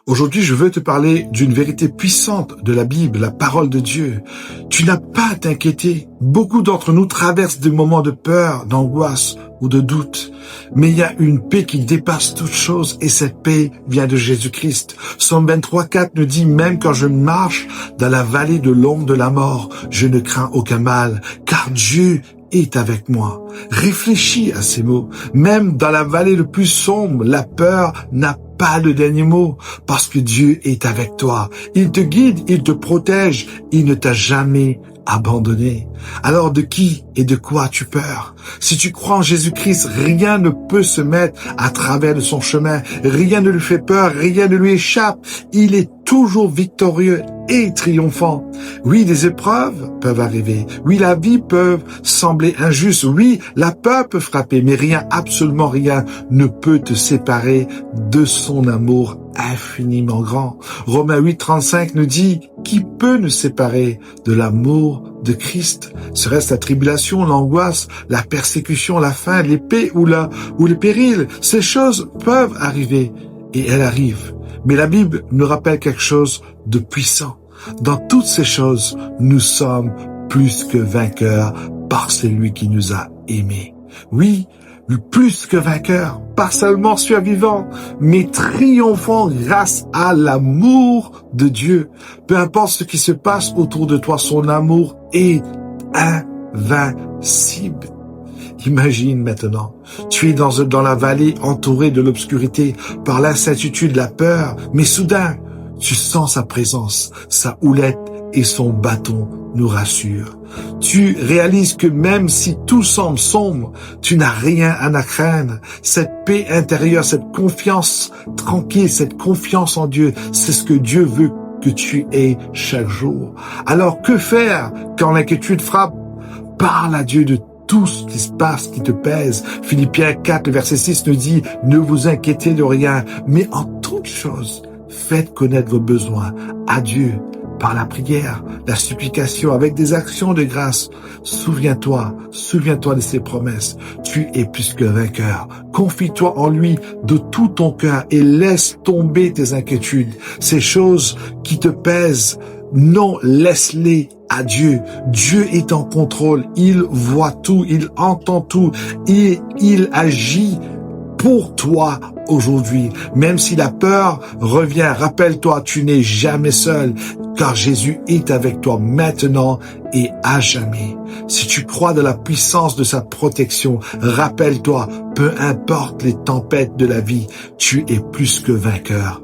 Aujourd'hui, je veux te parler d'une vérité puissante de la Bible, la parole de Dieu. Tu n'as pas à t'inquiéter. Beaucoup d'entre nous traversent des moments de peur, d'angoisse ou de doute. Mais il y a une paix qui dépasse toute chose et cette paix vient de Jésus-Christ. Psaume 23:4 nous dit « Même quand je marche dans la vallée de l'ombre de la mort, je ne crains aucun mal, car Dieu est avec moi. » Réfléchis à ces mots. Même dans la vallée le plus sombre, la peur n'a pas le dernier mot, parce que Dieu est avec toi. Il te guide, il te protège, il ne t'a jamais abandonné. Alors de qui et de quoi as-tu peur? Si tu crois en Jésus-Christ, rien ne peut se mettre à travers de son chemin. Rien ne lui fait peur, rien ne lui échappe. Il est toujours victorieux et triomphant. Oui, des épreuves peuvent arriver. Oui, la vie peut sembler injuste. Oui, la peur peut frapper, mais rien, absolument rien, ne peut te séparer de son amour infiniment grand. Romains 8:35 nous dit « Qui peut nous séparer de l'amour de Christ? Serait-ce la tribulation, l'angoisse, la persécution, la faim, l'épée ou le péril? Ces choses peuvent arriver et elles arrivent. Mais la Bible nous rappelle quelque chose de puissant. Dans toutes ces choses, nous sommes plus que vainqueurs par celui qui nous a aimés. Oui, plus que vainqueurs, pas seulement survivants, mais triomphants grâce à l'amour de Dieu. Peu importe ce qui se passe autour de toi, son amour est invincible. Imagine maintenant, tu es dans la vallée entourée de l'obscurité par l'incertitude, la peur, mais soudain, tu sens sa présence, sa houlette et son bâton nous rassurent. Tu réalises que même si tout semble sombre, tu n'as rien à craindre. Cette paix intérieure, cette confiance tranquille, cette confiance en Dieu, c'est ce que Dieu veut que tu aies chaque jour. Alors que faire quand l'inquiétude frappe? Parle à Dieu de tout ce qui se passe, qui te pèse. Philippiens 4, le verset 6 nous dit « Ne vous inquiétez de rien, mais en toute chose, faites connaître vos besoins à Dieu par la prière, la supplication, avec des actions de grâce. Souviens-toi de ses promesses. Tu es plus que vainqueur. Confie-toi en lui de tout ton cœur et laisse tomber tes inquiétudes. Ces choses qui te pèsent, non, laisse-les à Dieu. Dieu est en contrôle. Il voit tout, il entend tout et il agit pour toi aujourd'hui. Même si la peur revient, rappelle-toi, tu n'es jamais seul, car Jésus est avec toi maintenant et à jamais. Si tu crois de la puissance de sa protection, rappelle-toi, peu importe les tempêtes de la vie, tu es plus que vainqueur.